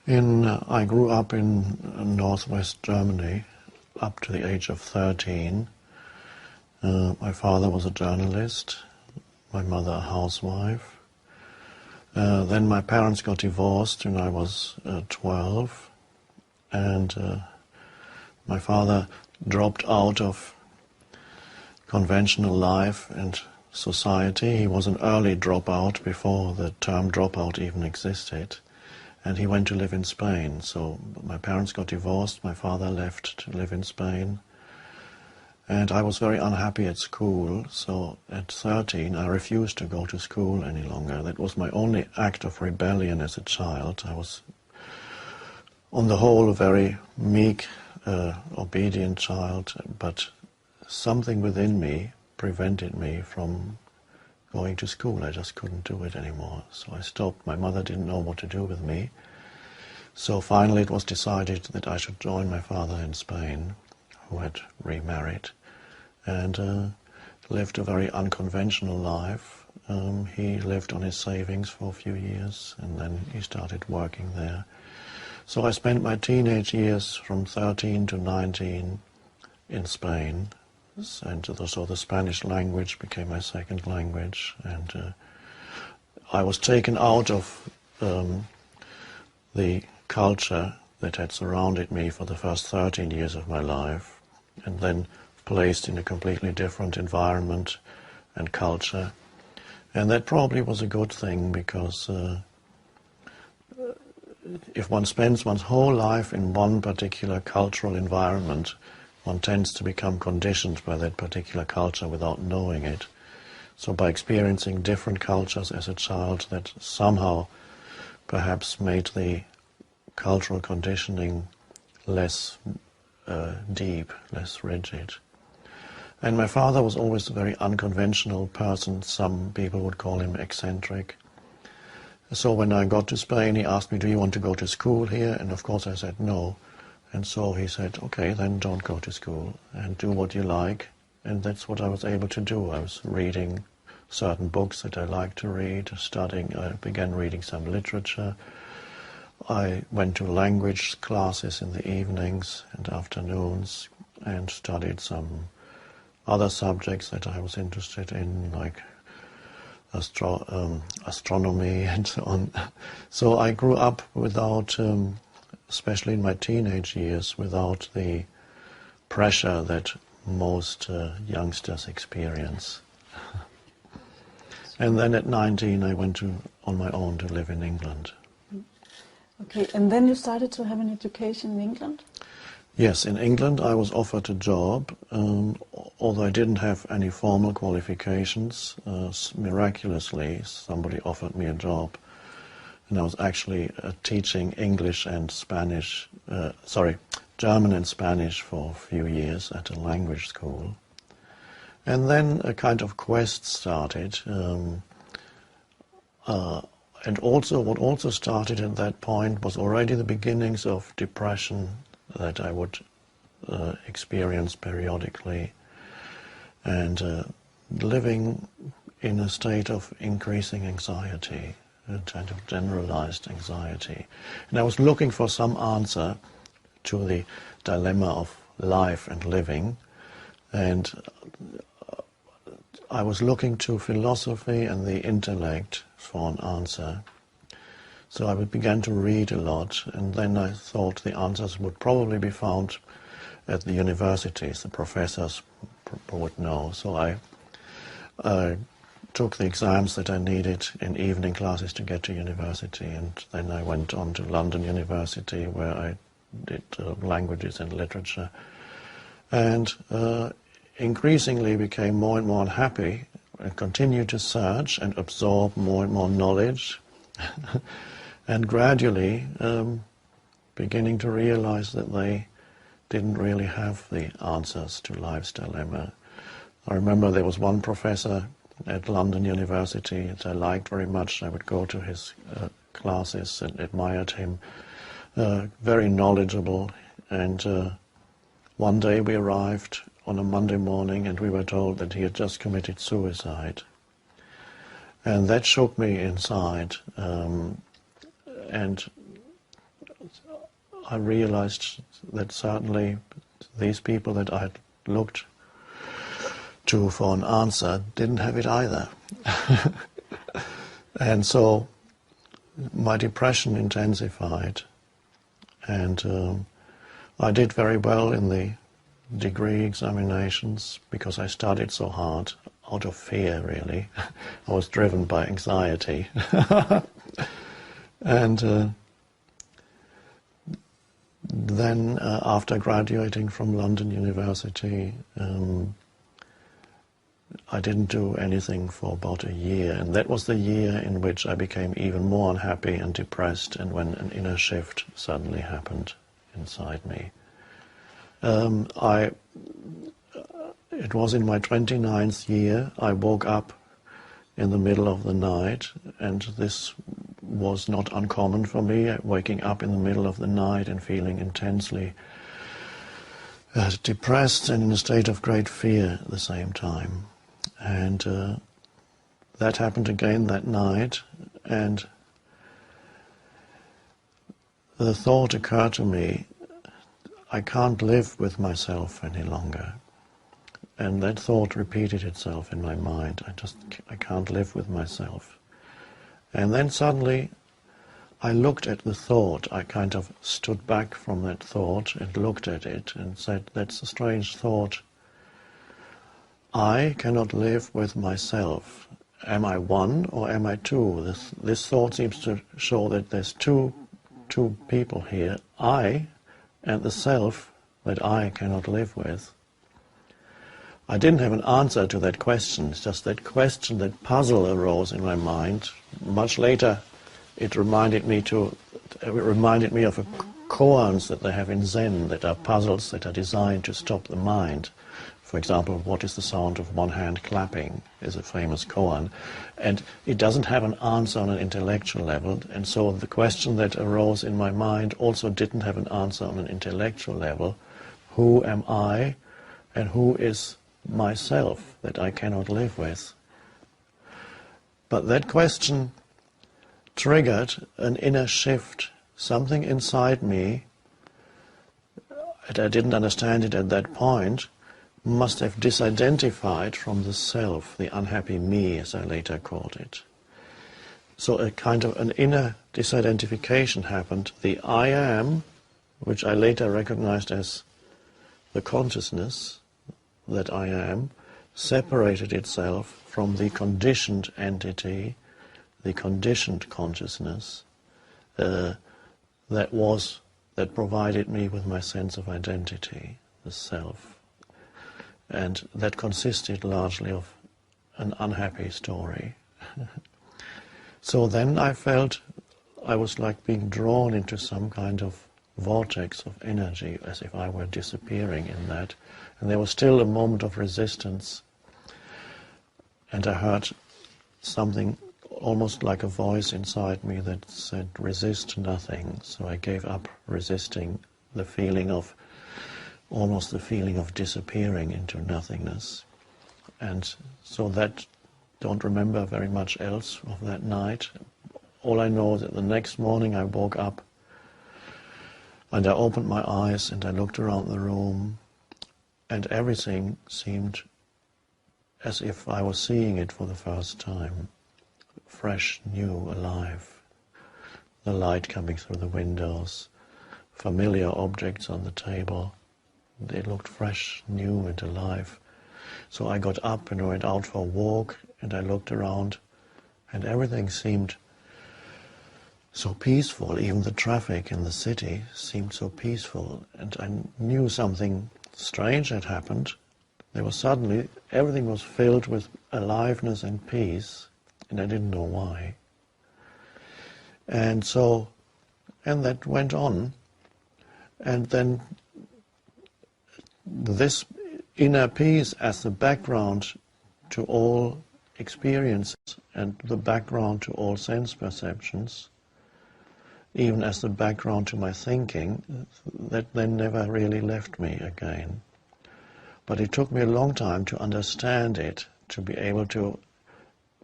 I grew up in northwest Germany up to the age of 13. My father was a journalist, my mother a housewife. Then my parents got divorced when I was 12, and my father dropped out of conventional life and society. He was an early dropout before the term dropout even existed. And he went to live in Spain. So my parents got divorced, my father left to live in Spain. And I was very unhappy at school, so at 13 I refused to go to school any longer. That was my only act of rebellion as a child. I was, on the whole, a very meek, obedient child, but something within me prevented me from going to school. I just couldn't do it anymore. So I stopped. My mother didn't know what to do with me. So finally it was decided that I should join my father in Spain, who had remarried, and lived a very unconventional life. He lived on his savings for a few years, and then he started working there. So I spent my teenage years from 13 to 19 in Spain, and so the Spanish language became my second language, and I was taken out of the culture that had surrounded me for the first 13 years of my life, and then placed in a completely different environment and culture. And that probably was a good thing, because if one spends one's whole life in one particular cultural environment, one tends to become conditioned by that particular culture without knowing it. So by experiencing different cultures as a child, that somehow perhaps made the cultural conditioning less deep, less rigid. And my father was always a very unconventional person. Some people would call him eccentric. So when I got to Spain, he asked me, "Do you want to go to school here?" And of course I said no. And so he said, "Okay, then don't go to school and do what you like." And that's what I was able to do. I was reading certain books that I liked to read, studying. I began reading some literature. I went to language classes in the evenings and afternoons and studied some other subjects that I was interested in, like astronomy and so on. So I grew up without, especially in my teenage years, without the pressure that most youngsters experience. And then at 19 I went on my own to live in England. Okay, and then you started to have an education in England? Yes, in England I was offered a job, although I didn't have any formal qualifications. Miraculously, somebody offered me a job, and I was actually teaching English and Spanish, German and Spanish for a few years at a language school. And then a kind of quest started, and also what also started at that point was already the beginnings of depression that I would experience periodically, and living in a state of increasing anxiety, a kind of generalized anxiety. And I was looking for some answer to the dilemma of life and living, and I was looking to philosophy and the intellect for an answer. So I began to read a lot, and then I thought the answers would probably be found at the universities. The professors would know. So I took the exams that I needed in evening classes to get to university, and then I went on to London University, where I did languages and literature, and increasingly became more and more unhappy and continued to search and absorb more and more knowledge. And gradually beginning to realize that they didn't really have the answers to life's dilemma. I remember there was one professor at London University that I liked very much. I would go to his classes and admired him. Very knowledgeable. And one day we arrived on a Monday morning and we were told that he had just committed suicide. And that shook me inside. And I realized that certainly these people that I had looked to for an answer didn't have it either. And so my depression intensified, and I did very well in the degree examinations because I studied so hard, out of fear really. I was driven by anxiety. And then after graduating from London University, I didn't do anything for about a year, and that was the year in which I became even more unhappy and depressed, and when an inner shift suddenly happened inside me. It was in my 29th year. I woke up in the middle of the night, and this was not uncommon for me, waking up in the middle of the night and feeling intensely depressed and in a state of great fear at the same time. And that happened again that night, and the thought occurred to me, I can't live with myself any longer. And that thought repeated itself in my mind. I can't live with myself. And then suddenly I looked at the thought. I kind of stood back from that thought and looked at it and said, that's a strange thought. I cannot live with myself. Am I one or am I two? This thought seems to show that there's two people here. I and the self that I cannot live with. I didn't have an answer to that question. It's just that question, that puzzle arose in my mind. Much later, it reminded me of a koans that they have in Zen, that are puzzles that are designed to stop the mind. For example, what is the sound of one hand clapping is a famous koan. And it doesn't have an answer on an intellectual level, and so the question that arose in my mind also didn't have an answer on an intellectual level. Who am I, and who is myself that I cannot live with? But that question triggered an inner shift. Something inside me, and I didn't understand it at that point, must have disidentified from the self, the unhappy me, as I later called it. So a kind of an inner disidentification happened. The I am, which I later recognized as the consciousness that I am, separated itself from the conditioned entity, the conditioned consciousness that provided me with my sense of identity, the self. And that consisted largely of an unhappy story. So then I felt I was like being drawn into some kind of vortex of energy, as if I were disappearing in that. And there was still a moment of resistance. And I heard something almost like a voice inside me that said, resist nothing. So I gave up resisting the feeling of almost the feeling of disappearing into nothingness. And so that, don't remember very much else of that night. All I know is that the next morning I woke up and I opened my eyes and I looked around the room, and everything seemed as if I was seeing it for the first time. Fresh, new, alive. The light coming through the windows, familiar objects on the table. They looked fresh, new and alive. So I got up and went out for a walk, and I looked around, and everything seemed so peaceful. Even the traffic in the city seemed so peaceful, and I knew something strange had happened. There was suddenly, everything was filled with aliveness and peace, and I didn't know why. And that went on, and then this inner peace as the background to all experiences and the background to all sense perceptions, even as the background to my thinking, that then never really left me again. But it took me a long time to understand it, to be able to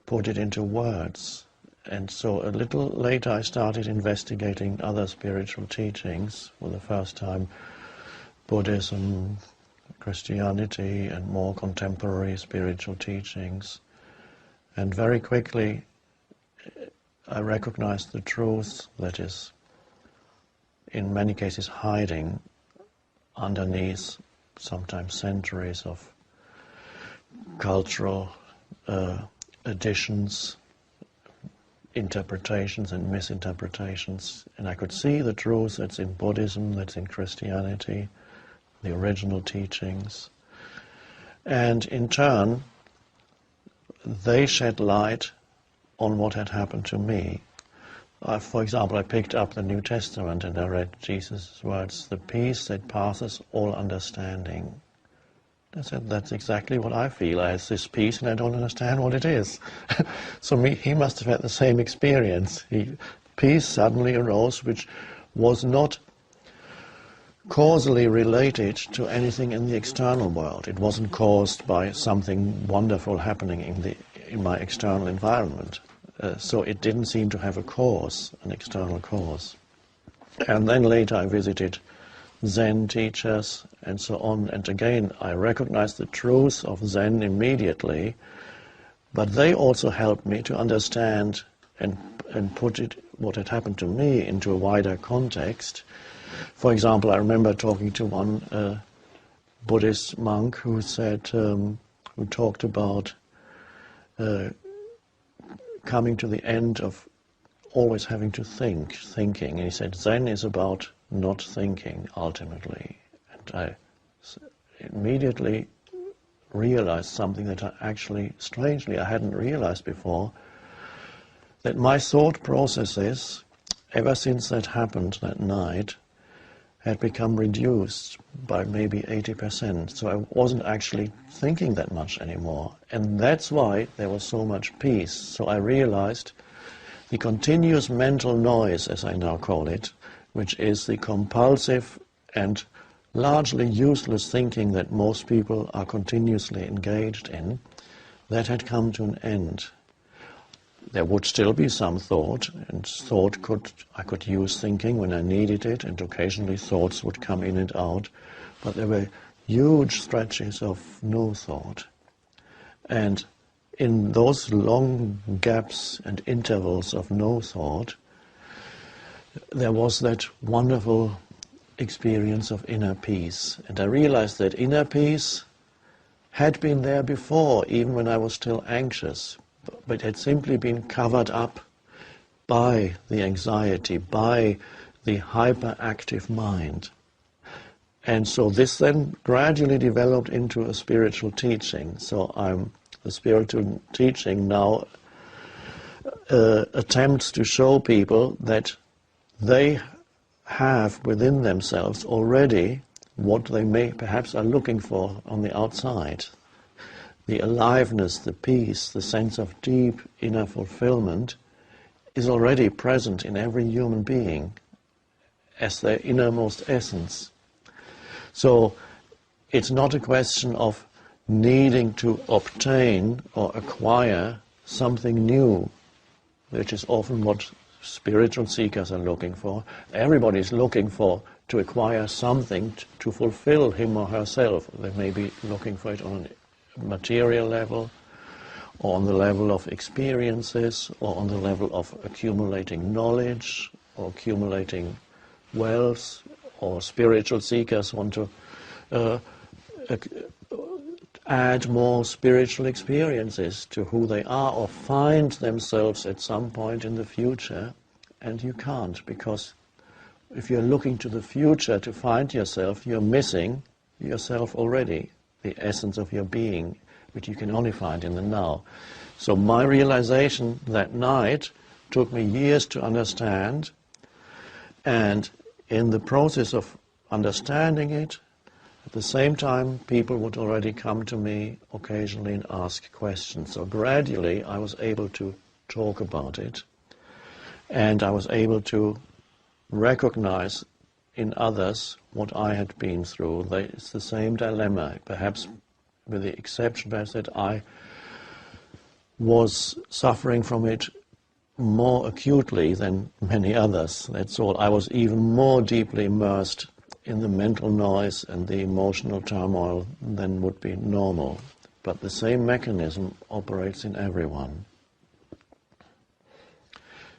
put it into words. And so a little later I started investigating other spiritual teachings, for the first time Buddhism, Christianity, and more contemporary spiritual teachings. And very quickly I recognized the truth that is in many cases hiding underneath sometimes centuries of cultural additions, interpretations and misinterpretations. And I could see the truth that's in Buddhism, that's in Christianity, the original teachings. And in turn, they shed light on what had happened to me. For example, I picked up the New Testament and I read Jesus' words, "The peace that passes all understanding." I said, that's exactly what I feel. I have this peace and I don't understand what it is. So he must have had the same experience. Peace suddenly arose, which was not causally related to anything in the external world. It wasn't caused by something wonderful happening in my external environment. So it didn't seem to have a cause, an external cause. And then later I visited Zen teachers and so on, and again I recognized the truth of Zen immediately, but they also helped me to understand and put what had happened to me into a wider context. For example, I remember talking to one Buddhist monk who said, who talked about coming to the end of always having to thinking. And he said, Zen is about not thinking, ultimately. And I immediately realized something that strangely, I hadn't realized before, that my thought processes, ever since that happened that night, had become reduced by maybe 80%. So I wasn't actually thinking that much anymore. And that's why there was so much peace. So I realized the continuous mental noise, as I now call it, which is the compulsive and largely useless thinking that most people are continuously engaged in, that had come to an end. There would still be some thought, and I could use thinking when I needed it, and occasionally thoughts would come in and out, but there were huge stretches of no thought. And in those long gaps and intervals of no thought, there was that wonderful experience of inner peace. And I realized that inner peace had been there before, even when I was still anxious, but had simply been covered up by the anxiety, by the hyperactive mind. And so this then gradually developed into a spiritual teaching. So the spiritual teaching now attempts to show people that they have within themselves already what they may perhaps are looking for on the outside. The aliveness, the peace, the sense of deep inner fulfillment is already present in every human being as their innermost essence. So it's not a question of needing to obtain or acquire something new, which is often what spiritual seekers are looking for. Everybody is looking to acquire something to fulfill him or herself. They may be looking for it on a material level, or on the level of experiences, or on the level of accumulating knowledge, or accumulating wealth, or spiritual seekers want to add more spiritual experiences to who they are, or find themselves at some point in the future. And you can't, because if you're looking to the future to find yourself, you're missing yourself already, the essence of your being, which you can only find in the now. So my realization that night took me years to understand, and in the process of understanding it, at the same time, people would already come to me occasionally and ask questions. So gradually I was able to talk about it, and I was able to recognize in others what I had been through. It's the same dilemma, perhaps with the exception perhaps that I was suffering from it more acutely than many others, that's all. I was even more deeply immersed in the mental noise and the emotional turmoil than would be normal. But the same mechanism operates in everyone.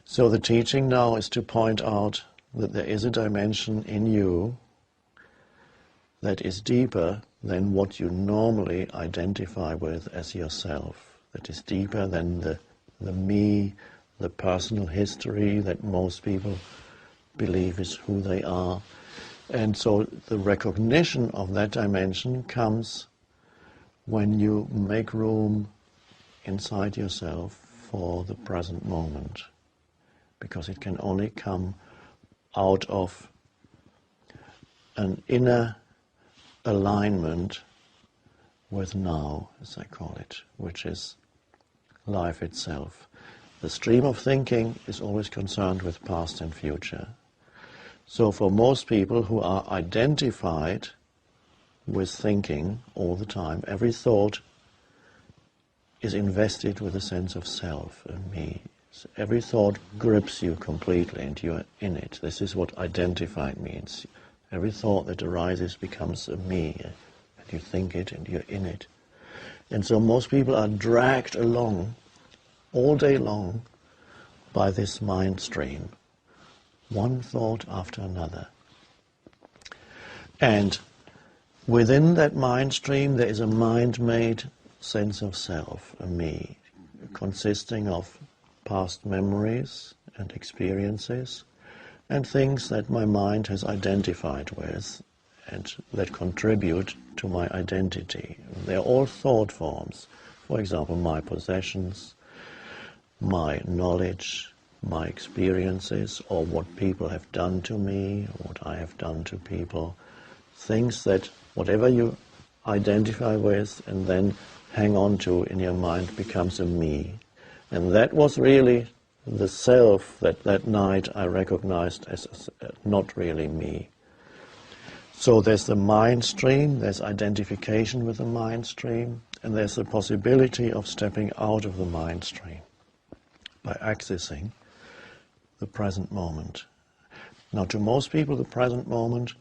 So the teaching now is to point out that there is a dimension in you that is deeper than what you normally identify with as yourself, that is deeper than the me, the personal history that most people believe is who they are. And so the recognition of that dimension comes when you make room inside yourself for the present moment, because it can only come out of an inner alignment with now, as I call it, which is life itself. The stream of thinking is always concerned with past and future. So for most people who are identified with thinking all the time, every thought is invested with a sense of self and me. So every thought grips you completely and you're in it. This is what identified means. Every thought that arises becomes a me, and you think it and you're in it. And so most people are dragged along all day long by this mind stream, one thought after another. And within that mind stream there is a mind-made sense of self, a me, consisting of past memories and experiences and things that my mind has identified with and that contribute to my identity. They're all thought forms. For example, my possessions, my knowledge, my experiences, or what people have done to me, what I have done to people. Things that, whatever you identify with and then hang on to in your mind, becomes a me. And that was really the self that night I recognized as not really me. So there's the mind stream, there's identification with the mind stream, and there's the possibility of stepping out of the mind stream by accessing the present moment. Now, to most people, the present moment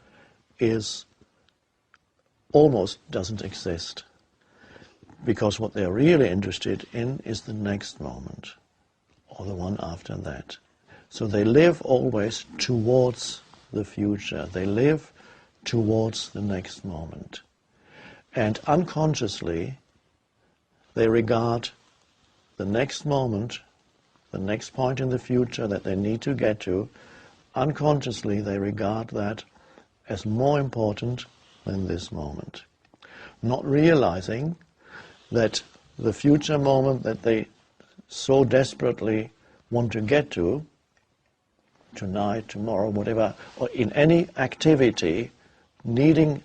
almost doesn't exist, because what they're really interested in is the next moment, or the one after that. So they live always towards the future. They live towards the next moment. And unconsciously, they regard the next moment, the next point in the future that they need to get to, unconsciously they regard that as more important than this moment. Not realizing that the future moment that they so desperately want to get to, tonight, tomorrow, whatever, or in any activity, wanting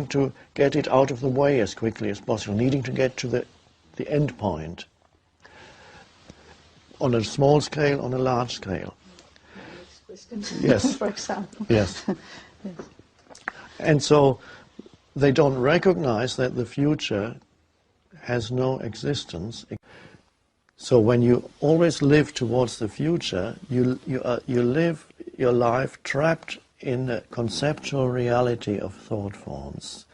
to get it out of the way as quickly as possible, needing to get to the end point, on a small scale, on a large scale. Yes. For example. Yes. Yes. And so they don't recognize that the future has no existence. So when you always live towards the future, you live your life trapped in a conceptual reality of thought forms,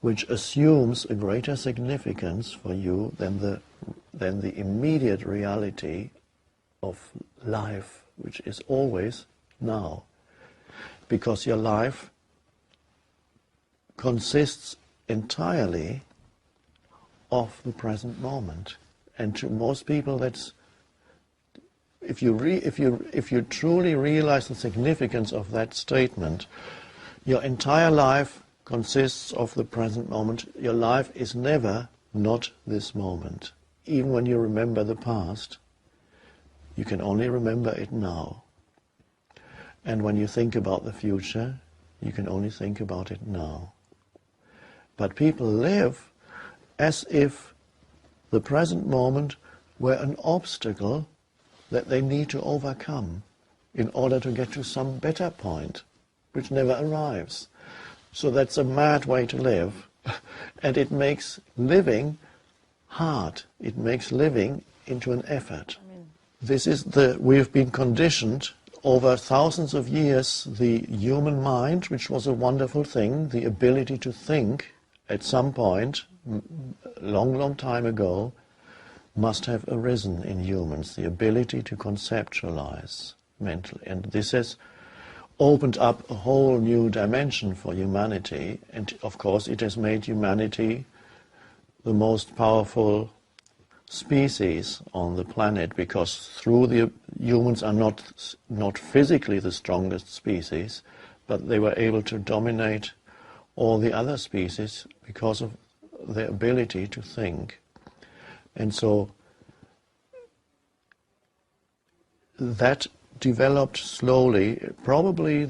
which assumes a greater significance for you than the immediate reality of life, which is always now. Because your life consists entirely of the present moment. And to most people, that's, if you truly realize the significance of that statement, your entire life consists of the present moment. Your life is never not this moment. Even when you remember the past, you can only remember it now. And when you think about the future, you can only think about it now. But people live as if the present moment were an obstacle that they need to overcome in order to get to some better point, which never arrives. So that's a mad way to live, and it makes living hard. It makes living into an effort. We have been conditioned over thousands of years. The human mind, which was a wonderful thing, the ability to think at some point, long time ago, must have arisen in humans, the ability to conceptualize mentally. And this has opened up a whole new dimension for humanity, and of course it has made humanity the most powerful species on the planet, because humans are not physically the strongest species, but they were able to dominate all the other species because of their ability to think. And so that developed slowly, probably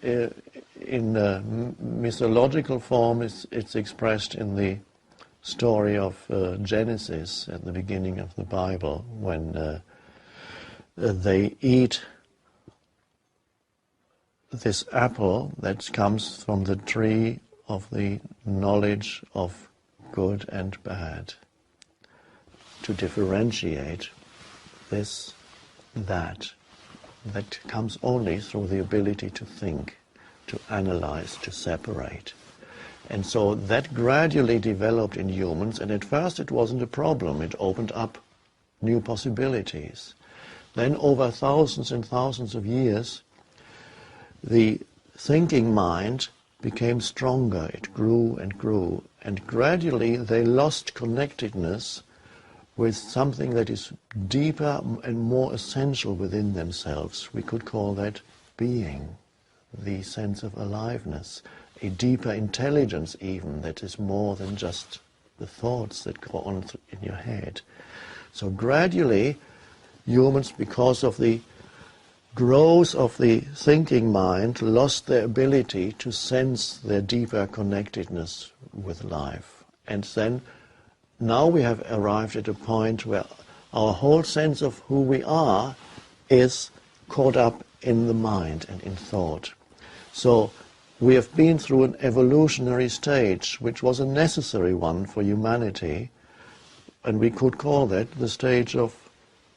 in mythological form. It's expressed in the story of Genesis at the beginning of the Bible, when they eat this apple that comes from the tree of the knowledge of good and bad, to differentiate this, that comes only through the ability to think, to analyze, to separate. And so that gradually developed in humans, and at first it wasn't a problem. It opened up new possibilities. Then over thousands and thousands of years, the thinking mind became stronger. It grew, and gradually they lost connectedness with something that is deeper and more essential within themselves. We could call that being, the sense of aliveness, a deeper intelligence even that is more than just the thoughts that go on in your head. So gradually, humans, because of the growth of the thinking mind, lost their ability to sense their deeper connectedness with life. And then now we have arrived at a point where our whole sense of who we are is caught up in the mind and in thought. So we have been through an evolutionary stage, which was a necessary one for humanity, and we could call that the stage of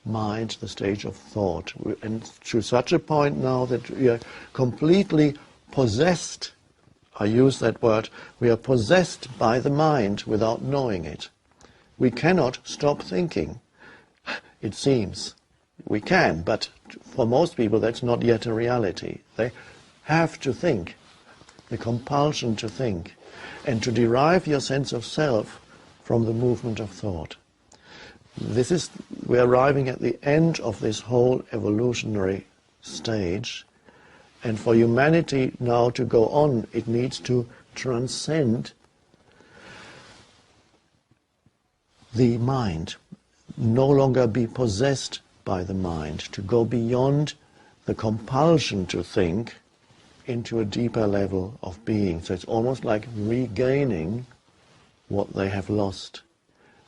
mind, the stage of thought. And to such a point now that we are completely possessed, I use that word, we are possessed by the mind without knowing it. We cannot stop thinking, it seems. We can, but for most people that's not yet a reality. They have to think, the compulsion to think, and to derive your sense of self from the movement of thought. We're arriving at the end of this whole evolutionary stage, and for humanity now to go on, it needs to transcend the mind, no longer be possessed by the mind, to go beyond the compulsion to think into a deeper level of being. So it's almost like regaining what they have lost.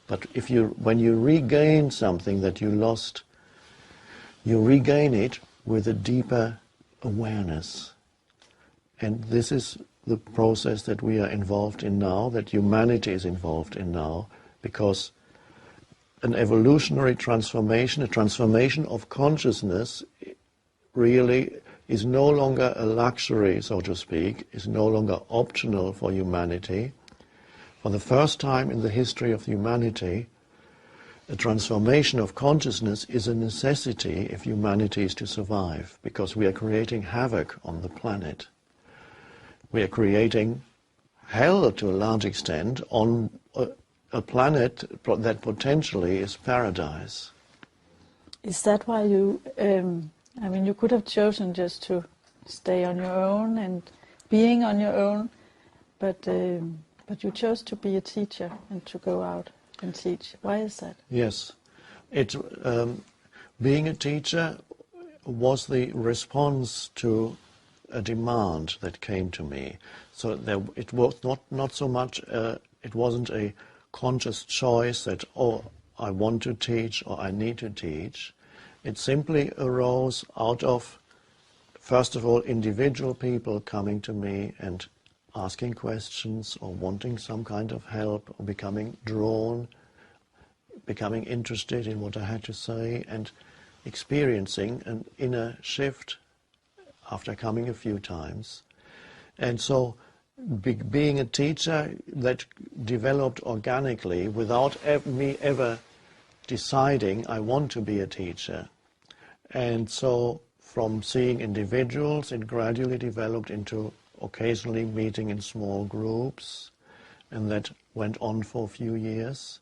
But when you regain something that you lost, you regain it with a deeper awareness. And this is the process that we are involved in now, that humanity is involved in now, because an evolutionary transformation, a transformation of consciousness, really is no longer a luxury, so to speak, is no longer optional for humanity. For the first time in the history of humanity, a transformation of consciousness is a necessity if humanity is to survive, because we are creating havoc on the planet. We are creating hell to a large extent on a planet that potentially is paradise. Is that why you, you could have chosen just to stay on your own and being on your own, but you chose to be a teacher and to go out and teach. Why is that? Yes. Being a teacher was the response to a demand that came to me. So it was not so much, it wasn't a conscious choice that, I want to teach or I need to teach. It simply arose out of, first of all, individual people coming to me and asking questions or wanting some kind of help or becoming drawn becoming interested in what I had to say and experiencing an inner shift after coming a few times. And so being a teacher, that developed organically without me ever deciding I want to be a teacher. And so from seeing individuals, it gradually developed into occasionally meeting in small groups, and that went on for a few years.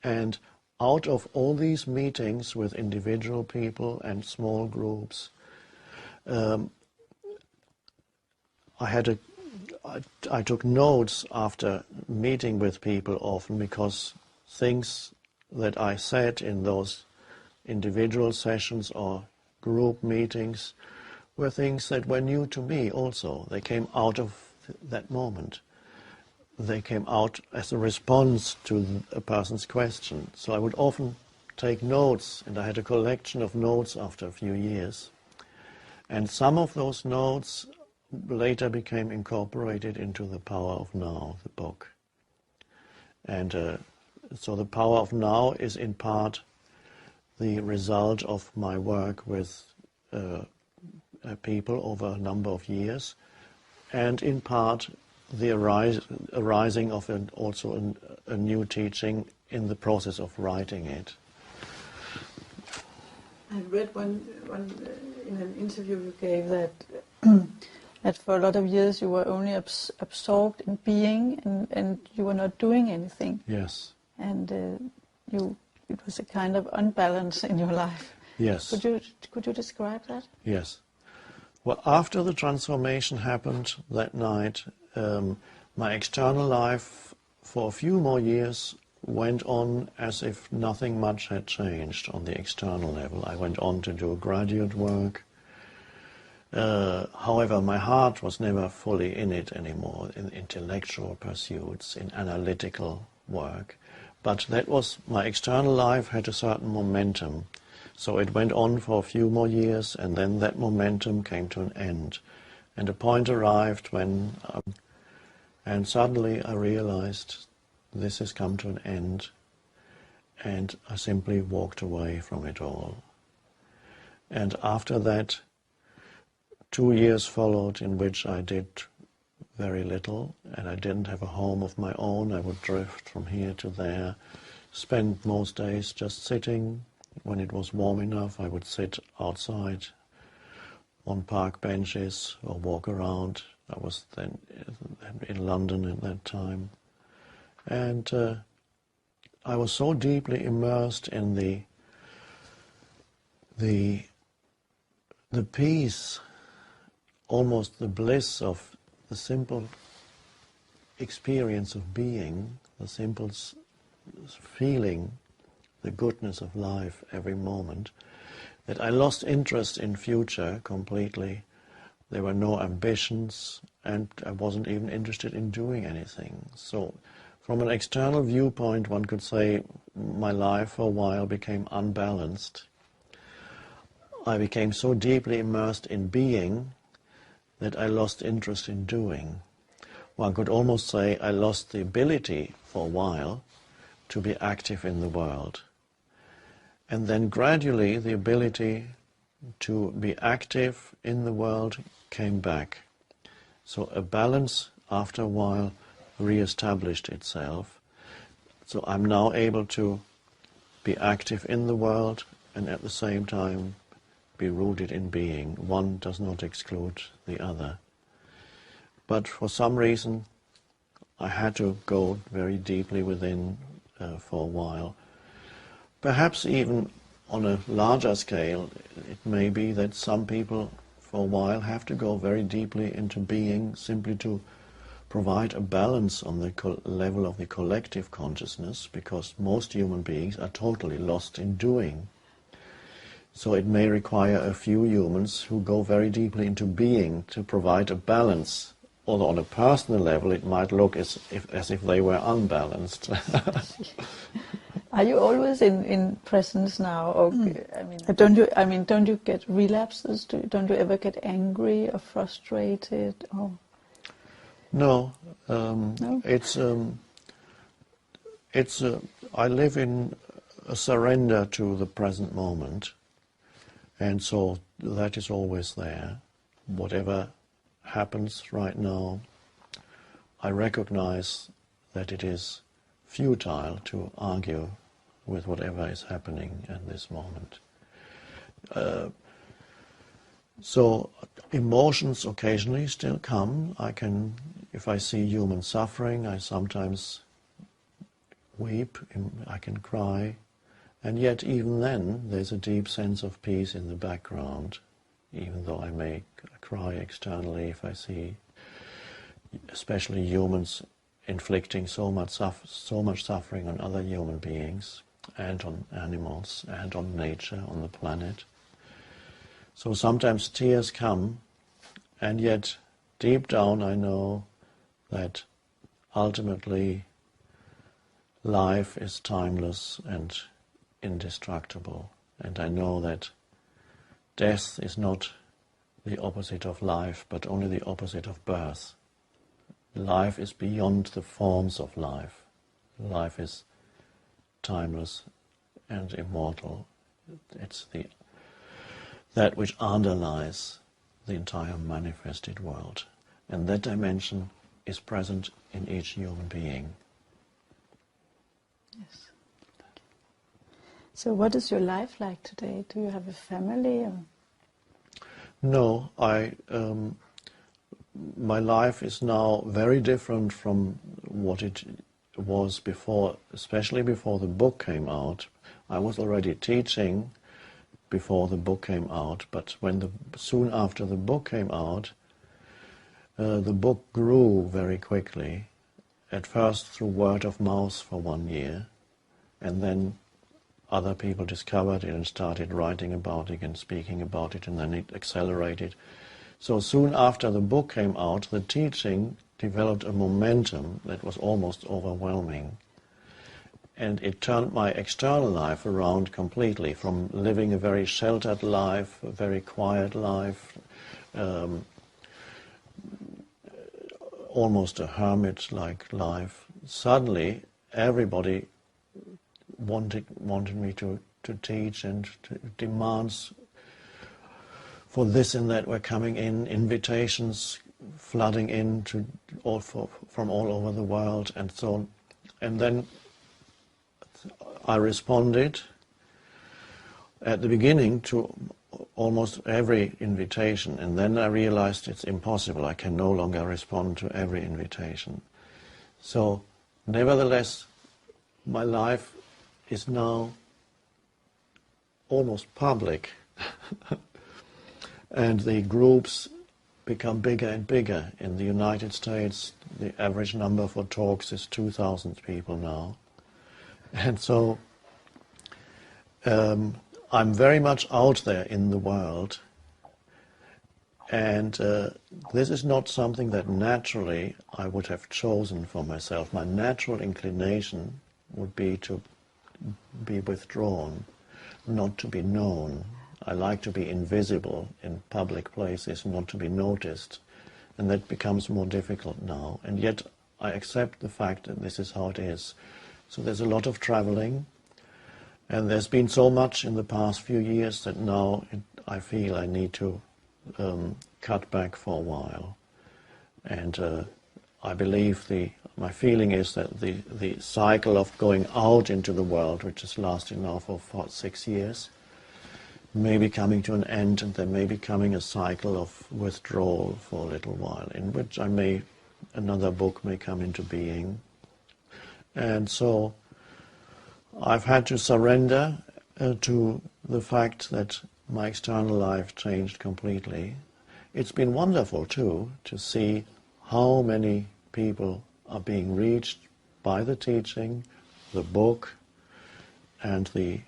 And out of all these meetings with individual people and small groups, I took notes after meeting with people often, because things that I said in those individual sessions or group meetings were things that were new to me also. They came out of that moment. They came out as a response to a person's question. So I would often take notes, and I had a collection of notes after a few years. And some of those notes later became incorporated into The Power of Now, the book. And so The Power of Now is in part the result of my work with people over a number of years, and in part the arising of also a new teaching in the process of writing it. I read one in an interview you gave that that for a lot of years you were only absorbed in being, and you were not doing anything. Yes. And it was a kind of unbalance in your life. Yes. Could you describe that? Yes. Well, after the transformation happened that night, my external life for a few more years went on as if nothing much had changed on the external level. I went on to do graduate work. However, my heart was never fully in it anymore, in intellectual pursuits, in analytical work. But that was, my external life had a certain momentum. So it went on for a few more years, and then that momentum came to an end. And a point arrived when, and suddenly I realized this has come to an end, and I simply walked away from it all. And after that, 2 years followed in which I did very little, and I didn't have a home of my own. I would drift from here to there, spend most days just sitting. When it was warm enough, I would sit outside on park benches or walk around. I was then in London at that time. And I was so deeply immersed in the peace, almost the bliss of the simple experience of being, the simple feeling the goodness of life every moment, that I lost interest in future completely. There were no ambitions, and I wasn't even interested in doing anything. So from an external viewpoint, one could say my life for a while became unbalanced. I became so deeply immersed in being that I lost interest in doing. One could almost say I lost the ability for a while to be active in the world. And then gradually the ability to be active in the world came back. So a balance after a while re-established itself. So I'm now able to be active in the world and at the same time be rooted in being. One does not exclude the other. But for some reason I had to go very deeply within for a while. Perhaps even on a larger scale, it may be that some people for a while have to go very deeply into being simply to provide a balance on the level of the collective consciousness, because most human beings are totally lost in doing. So it may require a few humans who go very deeply into being to provide a balance. Although on a personal level it might look as if they were unbalanced. Are you always in presence now? Or, don't you get relapses? Don't you ever get angry or frustrated? Or? No. No? I live in a surrender to the present moment, and so that is always there. Whatever happens right now, I recognize that it is futile to argue with whatever is happening at this moment. So emotions occasionally still come. If I see human suffering, I sometimes weep, I can cry, and yet even then there's a deep sense of peace in the background, even though I may cry externally if I see especially humans inflicting so much suffering on other human beings and on animals and on nature, on the planet. So sometimes tears come, and yet deep down I know that ultimately life is timeless and indestructible, and I know that death is not the opposite of life, but only the opposite of birth. Life is beyond the forms of life. Life is timeless and immortal. It's that which underlies the entire manifested world. And that dimension is present in each human being. Yes. So what is your life like today? Do you have a family? Or? No, my life is now very different from what it was before, especially before the book came out. I was already teaching before the book came out, but soon after the book came out, the book grew very quickly. At first through word of mouth for 1 year, and then other people discovered it and started writing about it and speaking about it, and then it accelerated. So soon after the book came out, the teaching developed a momentum that was almost overwhelming. And it turned my external life around completely, from living a very sheltered life, a very quiet life, almost a hermit-like life. Suddenly, everybody wanted me to teach, and demands for this and that were coming in, invitations flooding in from all over the world, and so on. And then I responded at the beginning to almost every invitation, and then I realized it's impossible. I can no longer respond to every invitation. So, nevertheless, my life is now almost public. And the groups become bigger and bigger. In the United States, the average number for talks is 2,000 people now. And so I'm very much out there in the world. And this is not something that naturally I would have chosen for myself. My natural inclination would be to be withdrawn, not to be known. I like to be invisible in public places, not to be noticed, and that becomes more difficult now. And yet I accept the fact that this is how it is. So there's a lot of traveling, and there's been so much in the past few years that now I feel I need to cut back for a while. And I believe my feeling is that the cycle of going out into the world, which has lasted now for 6 years, may be coming to an end, and there may be coming a cycle of withdrawal for a little while, in which another book may come into being. And so I've had to surrender to the fact that my external life changed completely. It's been wonderful too to see how many people are being reached by the teaching, the book, and the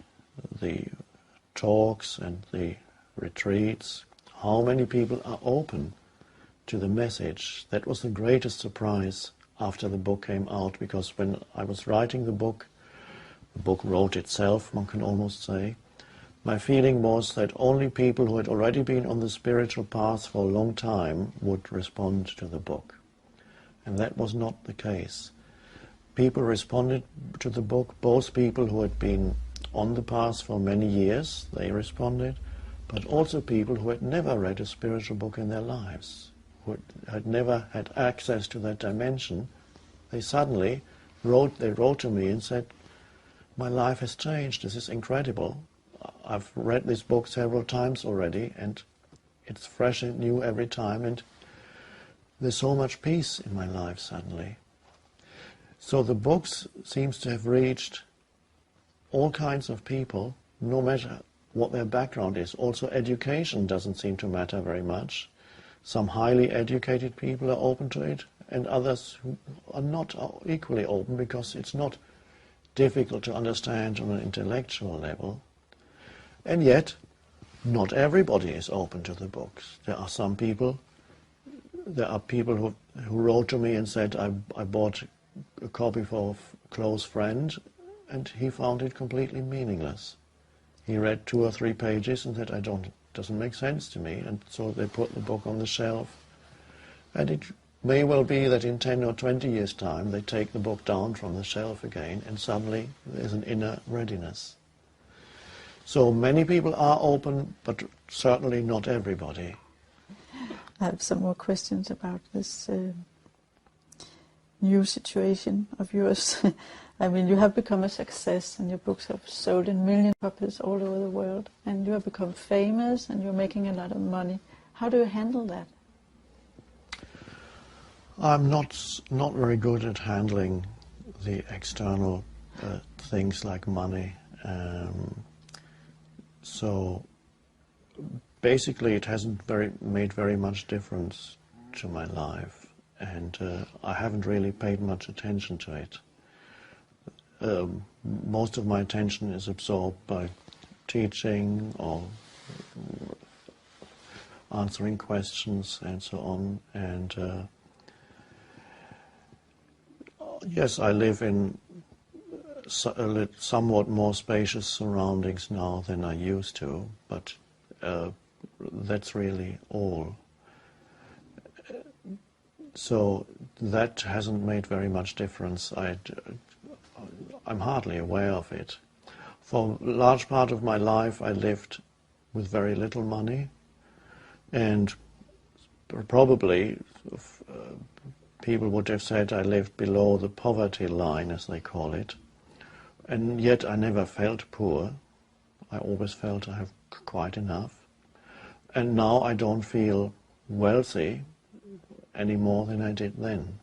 talks and the retreats, how many people are open to the message. That was the greatest surprise after the book came out, because when I was writing the book wrote itself, one can almost say. My feeling was that only people who had already been on the spiritual path for a long time would respond to the book. And that was not the case. People responded to the book, both people who had been on the path for many years, they responded, but also people who had never read a spiritual book in their lives, who had never had access to that dimension. They suddenly wrote to me and said, my life has changed, this is incredible. I've read this book several times already, and it's fresh and new every time, and there's so much peace in my life suddenly. So the books seems to have reached all kinds of people, no matter what their background is. Also education doesn't seem to matter very much. Some highly educated people are open to it, and others who are not equally open, because it's not difficult to understand on an intellectual level. And yet, not everybody is open to the books. There are people who wrote to me and said, I bought a copy for a close friend, and he found it completely meaningless. He read 2 or 3 pages and said, it doesn't make sense to me, and so they put the book on the shelf. And it may well be that in 10 or 20 years' time they take the book down from the shelf again, and suddenly there's an inner readiness. So many people are open, but certainly not everybody. I have some more questions about this new situation of yours. I mean, you have become a success, and your books have sold in million copies all over the world, and you have become famous, and you're making a lot of money. How do you handle that? I'm not very good at handling the external things like money. So basically it hasn't made very much difference to my life, and I haven't really paid much attention to it. Most of my attention is absorbed by teaching or answering questions and so on. And yes, I live in somewhat more spacious surroundings now than I used to, but that's really all. So that hasn't made very much difference. I'm hardly aware of it. For a large part of my life I lived with very little money, and probably people would have said I lived below the poverty line, as they call it, and yet I never felt poor. I always felt I have quite enough. And now I don't feel wealthy any more than I did then.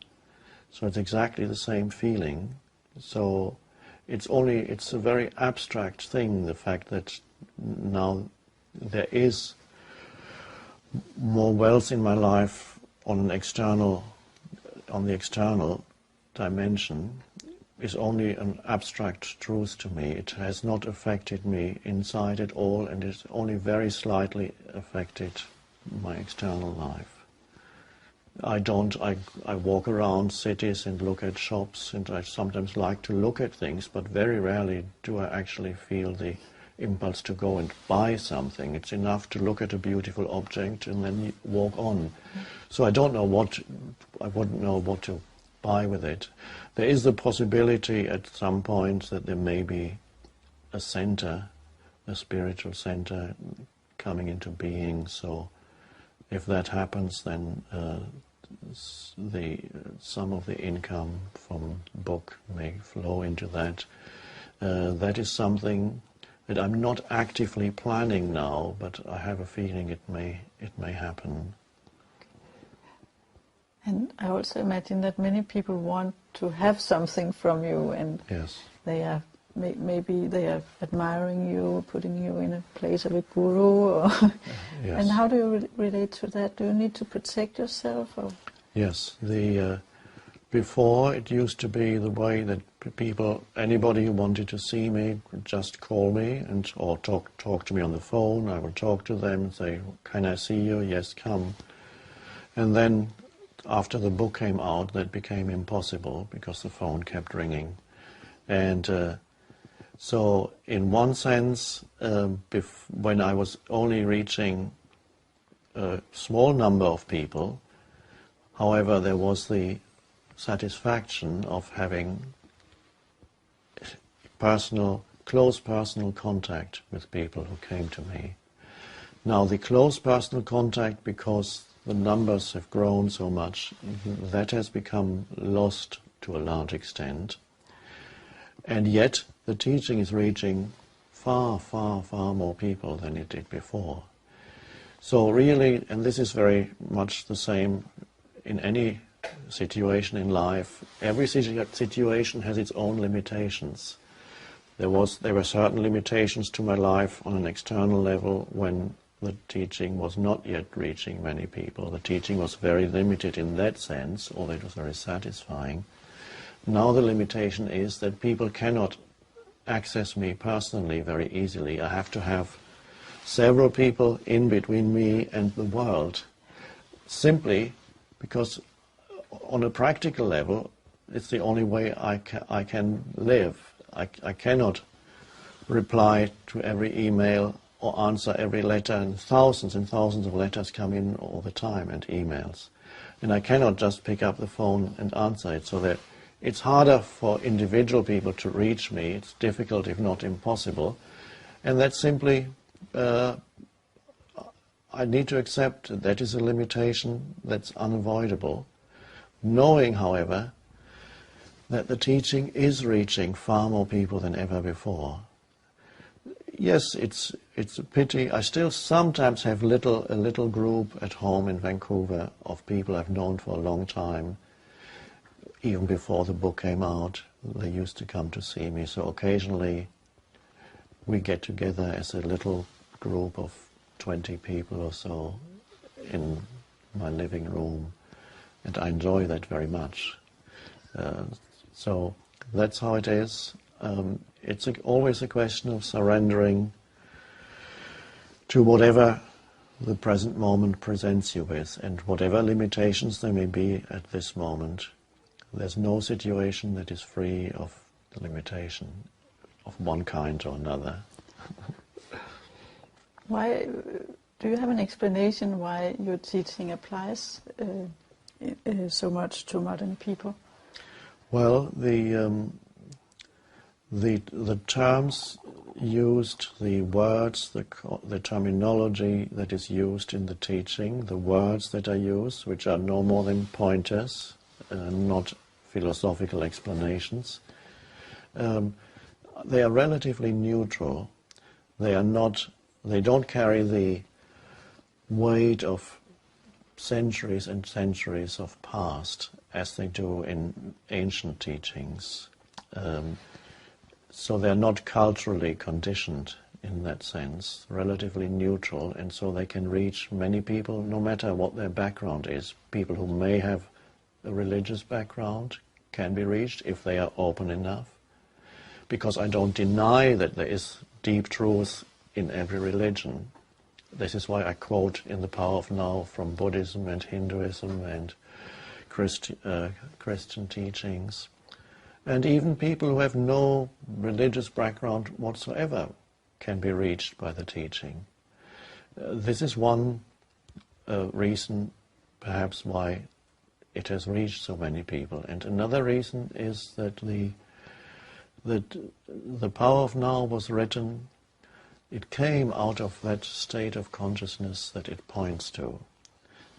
So it's exactly the same feeling. So it's a very abstract thing, the fact that now there is more wealth in my life on the external dimension is only an abstract truth to me. It has not affected me inside at all, and it's only very slightly affected my external life. I walk around cities and look at shops, and I sometimes like to look at things, but very rarely do I actually feel the impulse to go and buy something. It's enough to look at a beautiful object and then walk on. So I wouldn't know what to buy with it. There is the possibility at some point that there may be a center, a spiritual center coming into being. So if that happens, then some of the income from book may flow into that. That is something that I'm not actively planning now, but I have a feeling it may happen. And I also imagine that many people want to have something from you, and yes, they are maybe they are admiring you, putting you in a place of a guru. Or yes. And how do you relate to that? Do you need to protect yourself? Or? Yes, before it used to be the way that anybody who wanted to see me would just call me or talk to me on the phone. I would talk to them and say, "Can I see you?" "Yes, come." And then after the book came out, that became impossible because the phone kept ringing. And so in one sense, when I was only reaching a small number of people, however, there was the satisfaction of having personal, close personal contact with people who came to me. Now, the close personal contact, because the numbers have grown so much, that has become lost to a large extent. And yet, the teaching is reaching far, far, far more people than it did before. So really, and this is very much the same in any situation in life, every situation has its own limitations. There were certain limitations to my life on an external level when the teaching was not yet reaching many people. The teaching was very limited in that sense, although it was very satisfying. Now the limitation is that people cannot access me personally very easily. I have to have several people in between me and the world, simply because on a practical level it's the only way I can live. I cannot reply to every email or answer every letter, and thousands of letters come in all the time, and emails. And I cannot just pick up the phone and answer it, so that it's harder for individual people to reach me. It's difficult, if not impossible. And that's simply, I need to accept that is a limitation that's unavoidable, knowing, however, that the teaching is reaching far more people than ever before. Yes, it's a pity. I still sometimes have a little group at home in Vancouver of people I've known for a long time. Even before the book came out, they used to come to see me. So occasionally we get together as a little group of 20 people or so in my living room, and I enjoy that very much. So that's how it is. It's always a question of surrendering to whatever the present moment presents you with, and whatever limitations there may be at this moment. There's no situation that is free of the limitation of one kind or another. Why do you have an explanation why your teaching applies so much to modern people? Well, the terms used, the words, the terminology that is used in the teaching, the words that are used, which are no more than pointers, not philosophical explanations, they are relatively neutral. They don't carry the weight of centuries and centuries of past as they do in ancient teachings. So they're not culturally conditioned in that sense, relatively neutral, and so they can reach many people, no matter what their background is. People who may have a religious background can be reached if they are open enough, because I don't deny that there is deep truth in every religion. This is why I quote in The Power of Now from Buddhism and Hinduism and Christian teachings. And even people who have no religious background whatsoever can be reached by the teaching. This is one reason, perhaps, why it has reached so many people. And another reason is that the Power of Now was written, it came out of that state of consciousness that it points to.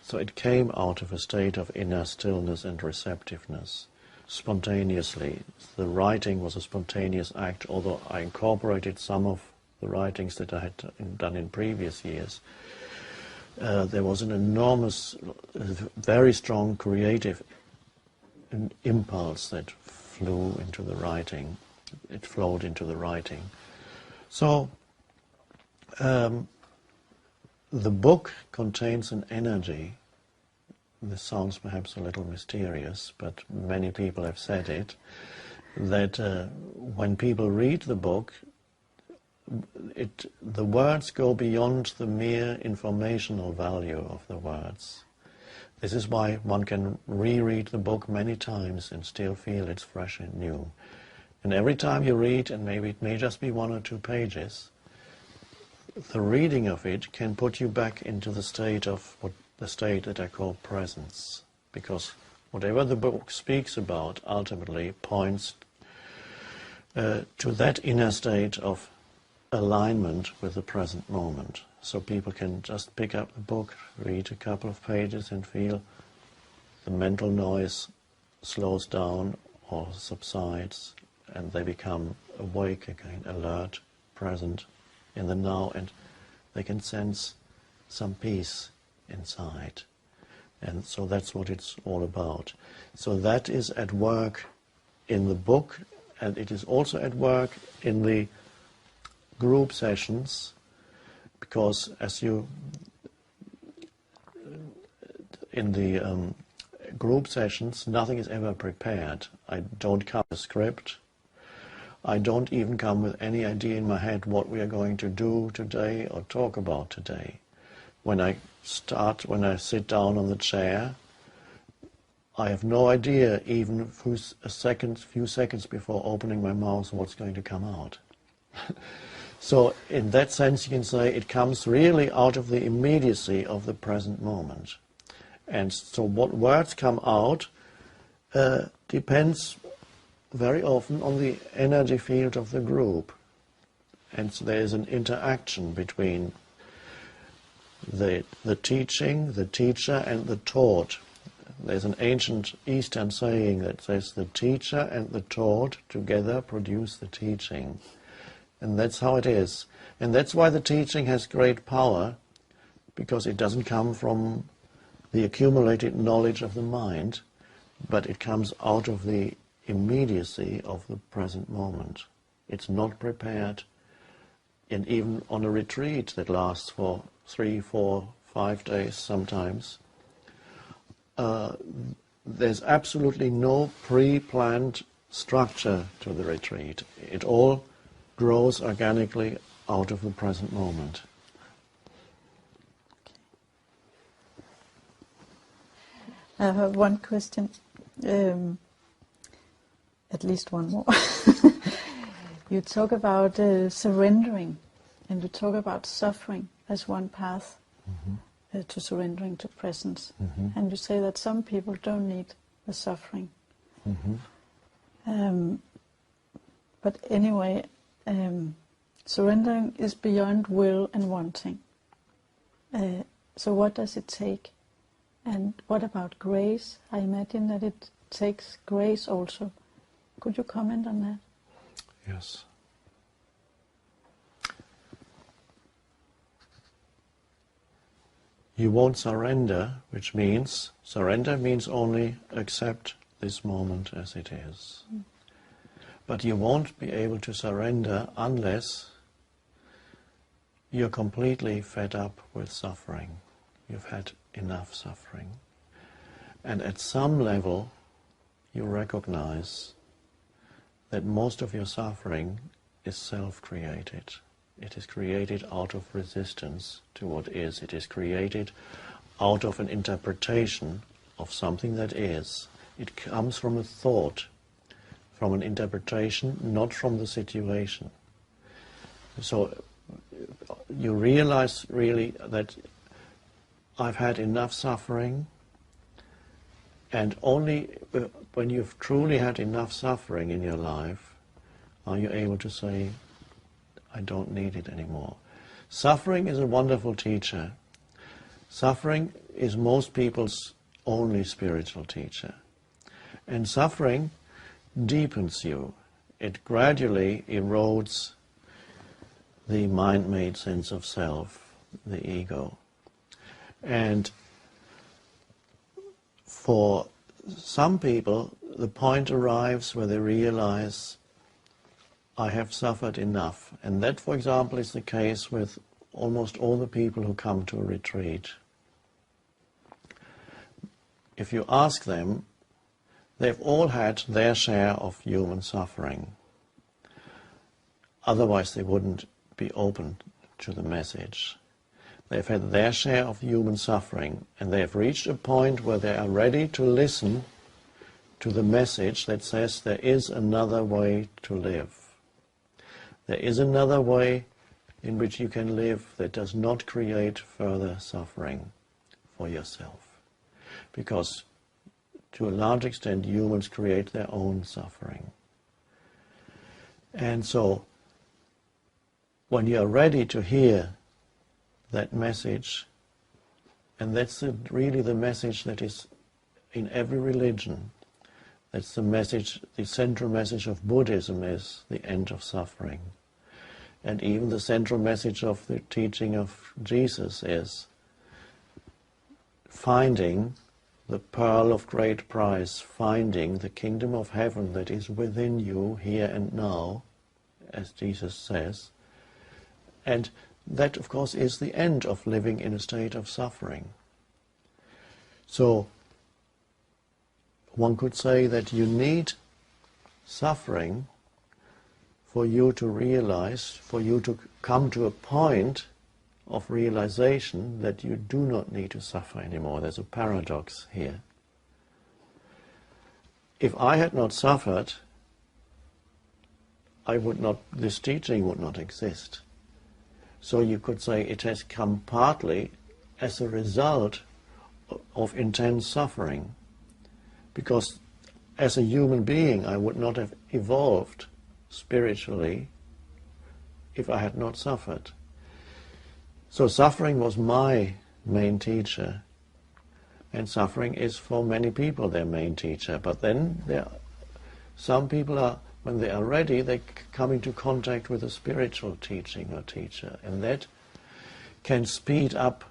So it came out of a state of inner stillness and receptiveness, spontaneously. The writing was a spontaneous act, although I incorporated some of the writings that I had done in previous years. There was an enormous, very strong creative impulse that flew into the writing. It flowed into the writing. So the book contains an energy. This sounds perhaps a little mysterious, but many people have said it, that when people read the book, the words go beyond the mere informational value of the words. This is why one can reread the book many times and still feel it's fresh and new. And every time you read, and maybe it may just be 1 or 2 pages, the reading of it can put you back into the state that I call presence, because whatever the book speaks about ultimately points to that inner state of alignment with the present moment. So people can just pick up the book, read a couple of pages and feel the mental noise slows down or subsides, and they become awake again, alert, present in the now, and they can sense some peace inside. And so that's what it's all about. So that is at work in the book, and it is also at work in the group sessions, because in the group sessions, nothing is ever prepared. I don't come with a script. I don't even come with any idea in my head what we are going to do today or talk about today. When I sit down on the chair, I have no idea, even a few seconds before opening my mouth, what's going to come out. So in that sense, you can say it comes really out of the immediacy of the present moment. And so what words come out depends very often on the energy field of the group. And so there is an interaction between the teaching, the teacher, and the taught. There's an ancient Eastern saying that says the teacher and the taught together produce the teaching. And that's how it is. And that's why the teaching has great power, because it doesn't come from the accumulated knowledge of the mind, but it comes out of the immediacy of the present moment. It's not prepared, and even on a retreat that lasts for 3, 4, 5 days sometimes, there's absolutely no pre-planned structure to the retreat. It all grows organically out of the present moment. I have one question, at least one more. You talk about surrendering, and you talk about suffering as one path to surrendering to presence. And you say that some people don't need the suffering. But anyway, surrendering is beyond will and wanting. So what does it take? And what about grace? I imagine that it takes grace also. Could you comment on that? Yes. You won't surrender, which means, surrender means only accept this moment as it is. But you won't be able to surrender unless you're completely fed up with suffering. You've had enough suffering. And at some level, you recognize that most of your suffering is self-created. It is created out of resistance to what is. It is created out of an interpretation of something that is. It comes from a thought, from an interpretation, not from the situation. So you realize really that I've had enough suffering, and only when you've truly had enough suffering in your life are you able to say, I don't need it anymore. Suffering is a wonderful teacher. Suffering is most people's only spiritual teacher. And suffering deepens you. It gradually erodes the mind-made sense of self, the ego. And for some people, the point arrives where they realize, I have suffered enough. And that, for example, is the case with almost all the people who come to a retreat. If you ask them, they've all had their share of human suffering. Otherwise they wouldn't be open to the message. They've had their share of human suffering, and they have reached a point where they are ready to listen to the message that says there is another way to live. There is another way in which you can live that does not create further suffering for yourself. Because to a large extent humans create their own suffering. And so, when you are ready to hear that message, and that's really the message that is in every religion, that's the message, the central message of Buddhism is the end of suffering. And even the central message of the teaching of Jesus is finding the pearl of great price, finding the kingdom of heaven that is within you here and now, as Jesus says. And that, of course, is the end of living in a state of suffering. So, one could say that you need suffering for you to realize, for you to come to a point of realization that you do not need to suffer anymore. There's a paradox here. If I had not suffered, this teaching would not exist. So you could say it has come partly as a result of intense suffering. Because as a human being, I would not have evolved spiritually if I had not suffered. So suffering was my main teacher, and suffering is for many people their main teacher. But then some people when they are ready, they come into contact with a spiritual teaching or teacher, and that can speed up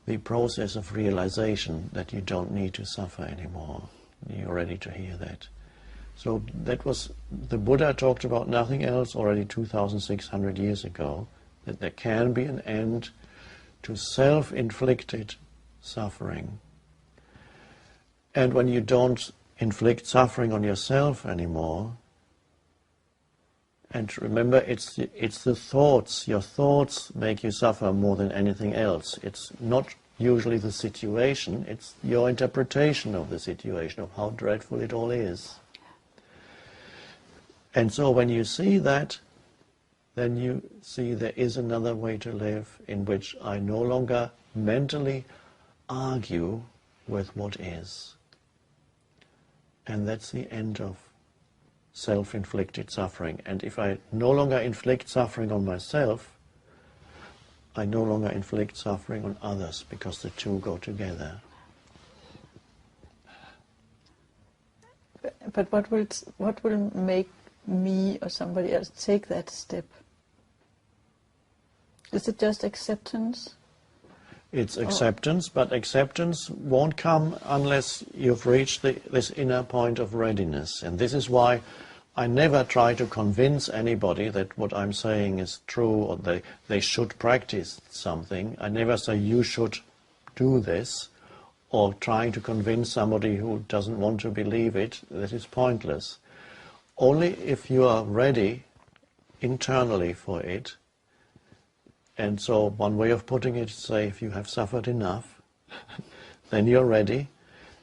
the process of realization that you don't need to suffer anymore. You're ready to hear that. So that was, the Buddha talked about nothing else already 2,600 years ago, that there can be an end to self-inflicted suffering. And when you don't inflict suffering on yourself anymore, and remember, it's the thoughts. Your thoughts make you suffer more than anything else. It's not usually the situation, it's your interpretation of the situation, of how dreadful it all is. And so when you see that, then you see there is another way to live in which I no longer mentally argue with what is. And that's the end of self-inflicted suffering. And if I no longer inflict suffering on myself, I no longer inflict suffering on others, because the two go together. But what will make me or somebody else take that step? Is it just acceptance? It's acceptance, but acceptance won't come unless you've reached this inner point of readiness. And this is why I never try to convince anybody that what I'm saying is true, or they should practice something. I never say you should do this, or trying to convince somebody who doesn't want to believe it. That is pointless. Only if you are ready internally for it. And so one way of putting it is, say, if you have suffered enough, then you're ready,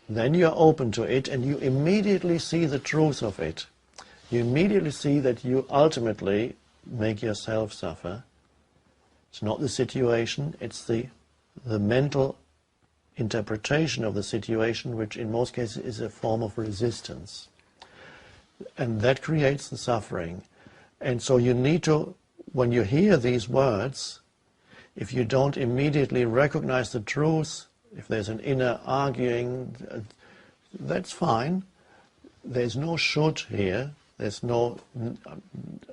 then you're open to it, and you immediately see the truth of it. You immediately see that you ultimately make yourself suffer. It's not the situation, it's the mental interpretation of the situation, which in most cases is a form of resistance. And that creates the suffering. And so you need to, when you hear these words, if you don't immediately recognize the truth, if there's an inner arguing, that's fine. There's no should here. There's no,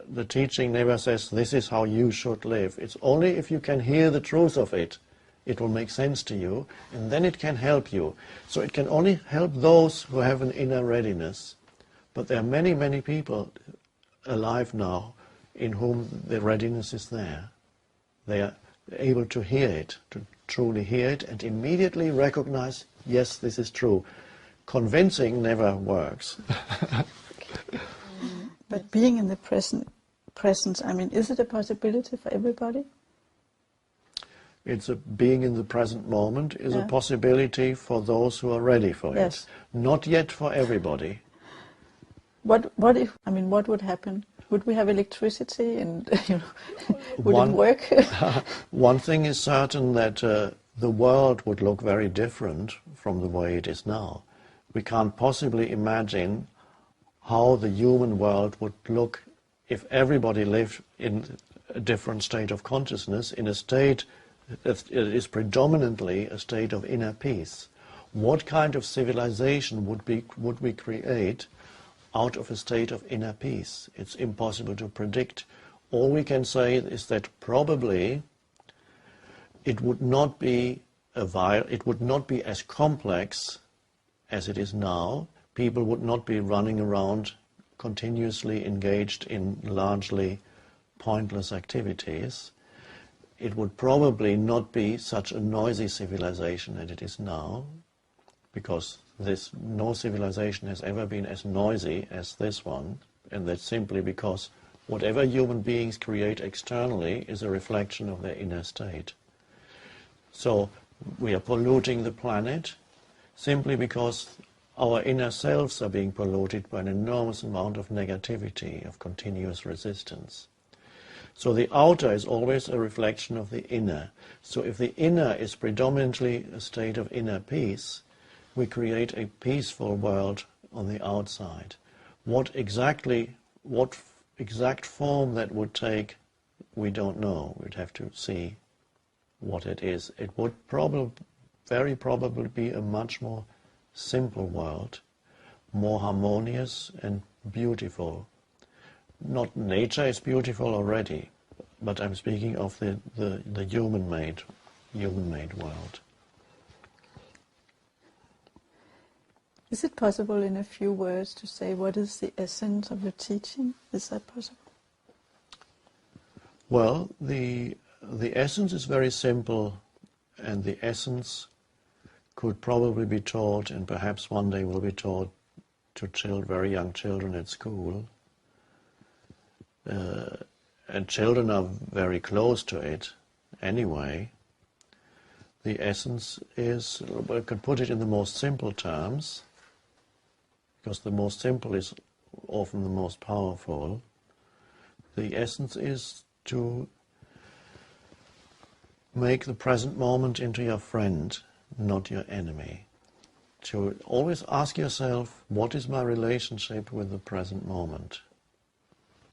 the teaching never says this is how you should live. It's only if you can hear the truth of it, it will make sense to you, and then it can help you. So it can only help those who have an inner readiness. But there are many, many people alive now in whom the readiness is there. They are able to hear it, to truly hear it, and immediately recognize, yes, this is true. Convincing never works. But being in the presence, I mean, is it a possibility for everybody? Being in the present moment is a possibility for those who are ready for it. Not yet for everybody. What if? I mean, what would happen? Would we have electricity, and would it work? One thing is certain, that the world would look very different from the way it is now. We can't possibly imagine how the human world would look if everybody lived in a different state of consciousness, in a state that is predominantly a state of inner peace, what kind of civilization would we create out of a state of inner peace? It's impossible to predict. All we can say is that probably it would not be as complex as it is now. People would not be running around continuously engaged in largely pointless activities. It would probably not be such a noisy civilization as it is now, because no civilization has ever been as noisy as this one, and that's simply because whatever human beings create externally is a reflection of their inner state. So we are polluting the planet simply because our inner selves are being polluted by an enormous amount of negativity, of continuous resistance. So the outer is always a reflection of the inner. So if the inner is predominantly a state of inner peace, we create a peaceful world on the outside. What exact form that would take, we don't know. We'd have to see what it is. It would very probably be a much more simple world, more harmonious and beautiful. Not nature is beautiful already, but I'm speaking of the human-made world. Is it possible in a few words to say what is the essence of your teaching? Is that possible? Well, the essence is very simple, and the essence could probably be taught, and perhaps one day will be taught to very young children at school. And children are very close to it anyway. The essence is, well, I could put it in the most simple terms, because the most simple is often the most powerful. The essence is to make the present moment into your friend, not your enemy. To always ask yourself, what is my relationship with the present moment?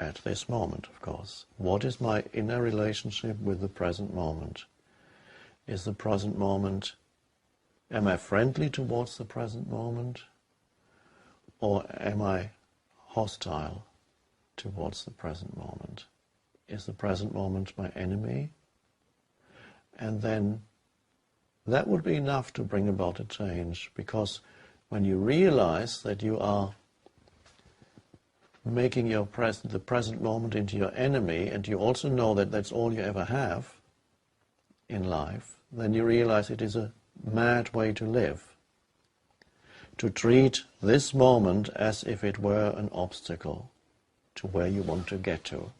At this moment, of course. What is my inner relationship with the present moment? Is the present moment, am I friendly towards the present moment? Or am I hostile towards the present moment? Is the present moment my enemy? And then that would be enough to bring about a change, because when you realize that you are making the present moment into your enemy, and you also know that that's all you ever have in life, then you realize it is a mad way to live. To treat this moment as if it were an obstacle to where you want to get to.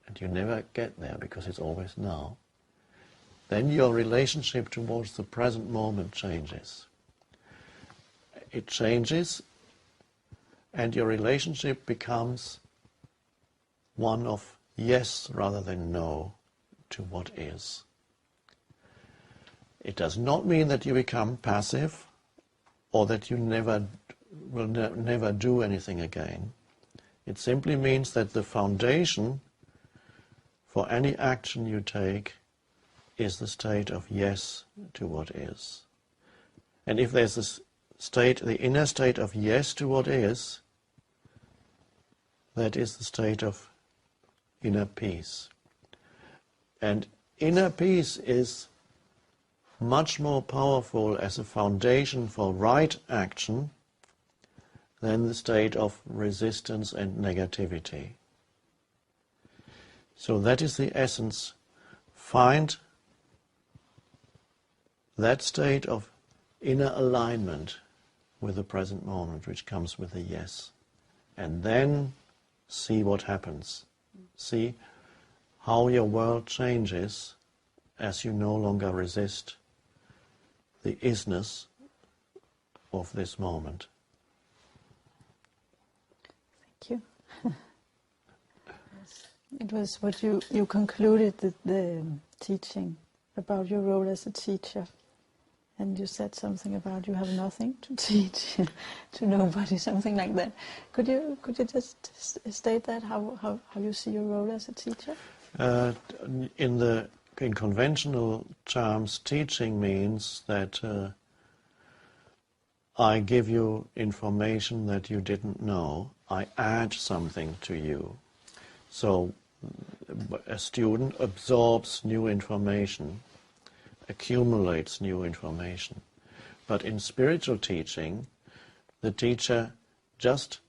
And you never get there because it's always now. Then your relationship towards the present moment changes. It changes, and your relationship becomes one of yes rather than no to what is. It does not mean that you become passive or that you will never do anything again. It simply means that the foundation for any action you take is the state of yes to what is. And if there's this state, the inner state of yes to what is, that is the state of inner peace. And inner peace is much more powerful as a foundation for right action than the state of resistance and negativity. So that is the essence. Find that state of inner alignment with the present moment, which comes with a yes. And then see what happens. See how your world changes as you no longer resist the isness of this moment. Thank you. It was what you concluded the teaching about your role as a teacher. And you said something about you have nothing to teach to nobody, something like that. Could you just state that, how you see your role as a teacher? In conventional terms, teaching means that I give you information that you didn't know. I add something to you. So a student absorbs new information, accumulates new information. But in spiritual teaching, the teacher just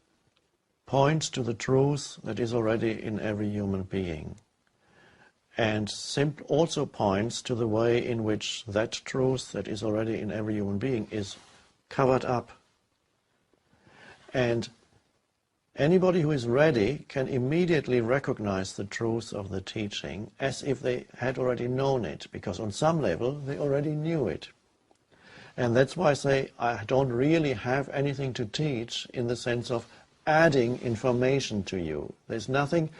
points to the truth that is already in every human being, and also points to the way in which that truth that is already in every human being is covered up. And anybody who is ready can immediately recognize the truth of the teaching as if they had already known it, because on some level they already knew it. And that's why I say I don't really have anything to teach in the sense of adding information to you. There's nothing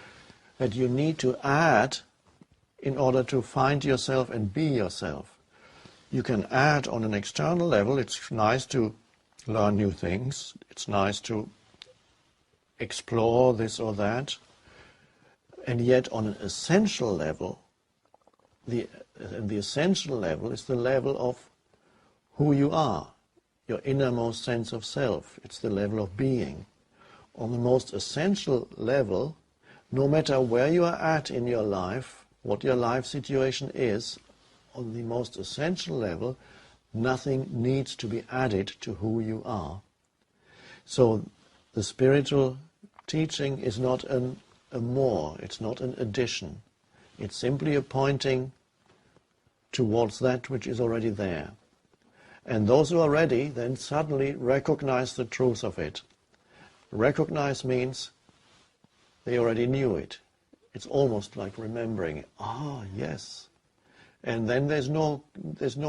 that you need to add in order to find yourself and be yourself. You can add on an external level. It's nice to learn new things. It's nice to explore this or that. And yet on an essential level, the essential level is the level of who you are, your innermost sense of self. It's the level of being. On the most essential level, no matter where you are at in your life, what your life situation is, on the most essential level, nothing needs to be added to who you are. So the spiritual teaching is not a more, it's not an addition. It's simply a pointing towards that which is already there. And those who are ready then suddenly recognize the truth of it. Recognize means they already knew it. It's almost like remembering. Ah, yes. And then there's no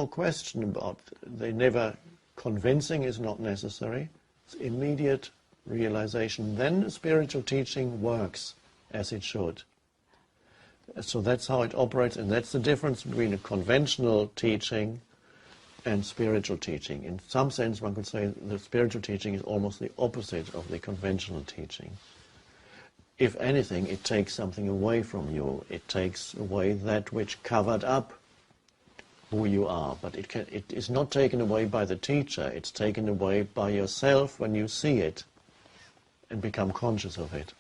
question about it. Convincing is not necessary. It's immediate realization. Then the spiritual teaching works as it should. So that's how it operates, and that's the difference between a conventional teaching and spiritual teaching. In some sense, one could say the spiritual teaching is almost the opposite of the conventional teaching. If anything, it takes something away from you. It takes away that which covered up who you are. But it is not taken away by the teacher. It's taken away by yourself when you see it and become conscious of it.